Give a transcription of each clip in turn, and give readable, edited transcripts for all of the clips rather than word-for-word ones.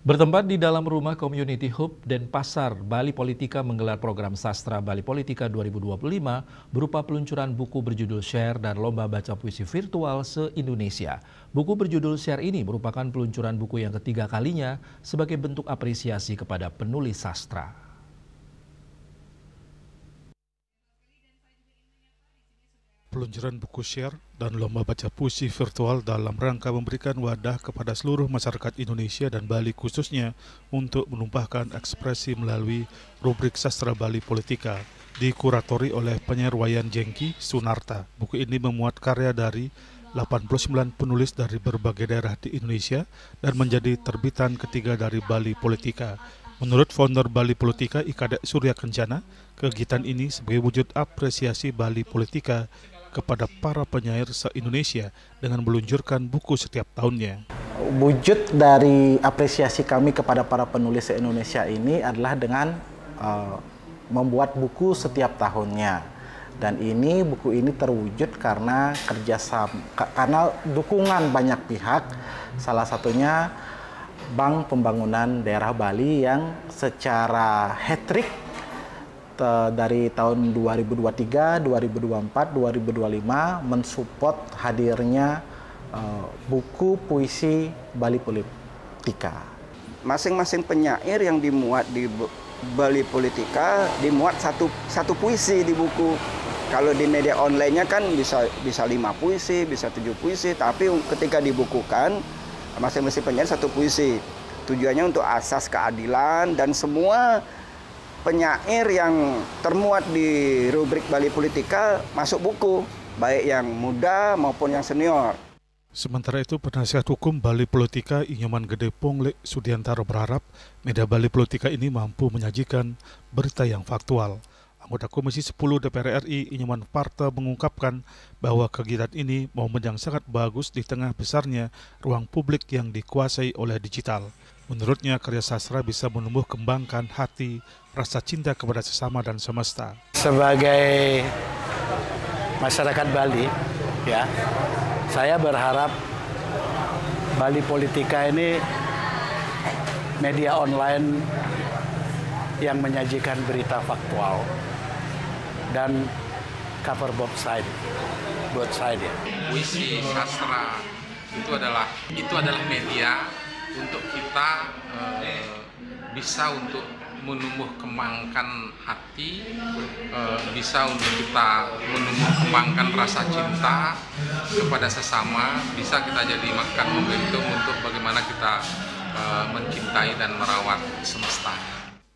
Bertempat di dalam rumah Community Hub Denpasar, Bali Politika menggelar program sastra Bali Politika 2025 berupa peluncuran buku berjudul Share dan lomba baca puisi virtual se-Indonesia. Buku berjudul Share ini merupakan peluncuran buku yang ketiga kalinya sebagai bentuk apresiasi kepada penulis sastra. Peluncuran buku Share dan lomba baca puisi virtual dalam rangka memberikan wadah kepada seluruh masyarakat Indonesia dan Bali khususnya untuk menumpahkan ekspresi melalui rubrik Sastra Bali Politika, dikuratori oleh penyair Wayan Jengki Sunarta. Buku ini memuat karya dari 89 penulis dari berbagai daerah di Indonesia dan menjadi terbitan ketiga dari Bali Politika. Menurut founder Bali Politika Ikadek Surya Kencana, kegiatan ini sebagai wujud apresiasi Bali Politika kepada para penyair se-Indonesia dengan meluncurkan buku setiap tahunnya. Wujud dari apresiasi kami kepada para penulis se-Indonesia ini adalah dengan membuat buku setiap tahunnya. Dan buku ini terwujud karena kerjasama, karena dukungan banyak pihak, salah satunya Bank Pembangunan Daerah Bali yang secara hat-trick dari tahun 2023, 2024, 2025 mensupport hadirnya buku puisi Bali Politika. Masing-masing penyair yang dimuat di Bali Politika dimuat satu puisi di buku. Kalau di media online-nya kan bisa 5 puisi, bisa 7 puisi, tapi ketika dibukukan masing-masing penyair satu puisi. Tujuannya untuk asas keadilan dan semua penyair yang termuat di rubrik Bali Politika masuk buku, baik yang muda maupun yang senior. Sementara itu, penasihat hukum Bali Politika Inyoman Gede Ponglek Sudiantaro berharap media Bali Politika ini mampu menyajikan berita yang faktual. Anggota Komisi 10 DPR RI Inyoman Parta mengungkapkan bahwa kegiatan ini momen yang sangat bagus di tengah besarnya ruang publik yang dikuasai oleh digital. Menurutnya, karya sastra bisa menumbuh kembangkan hati, rasa cinta kepada sesama dan semesta. Sebagai masyarakat Bali, ya, saya berharap Bali Politika ini media online yang menyajikan berita faktual dan cover both side ya. Puisi sastra itu adalah media untuk kita bisa untuk menumbuh kembangkan hati, bisa untuk kita menumbuh kembangkan rasa cinta kepada sesama, bisa kita jadikan momentum untuk bagaimana kita mencintai dan merawat semesta.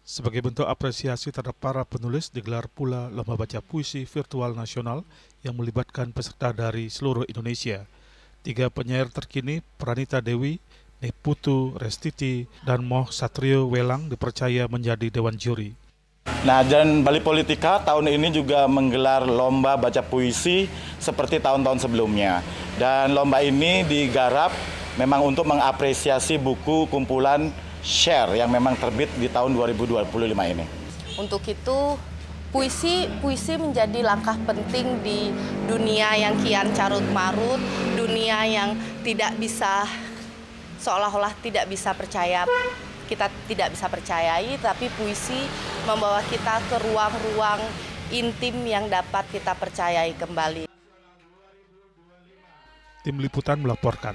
Sebagai bentuk apresiasi terhadap para penulis, digelar pula lomba baca puisi virtual nasional yang melibatkan peserta dari seluruh Indonesia. 3 penyair terkini, Pranita Dewi, Neputu Restiti, dan Moh Satrio Welang dipercaya menjadi dewan juri. Nah, dan Bali Politika tahun ini juga menggelar lomba baca puisi seperti tahun-tahun sebelumnya. Dan lomba ini digarap memang untuk mengapresiasi buku kumpulan Share yang memang terbit di tahun 2025 ini. Untuk itu, puisi menjadi langkah penting di dunia yang kian carut-marut, dunia yang tidak bisa, seolah-olah tidak bisa percaya, kita tidak bisa percayai, tapi puisi membawa kita ke ruang-ruang intim yang dapat kita percayai kembali. Tim Liputan melaporkan.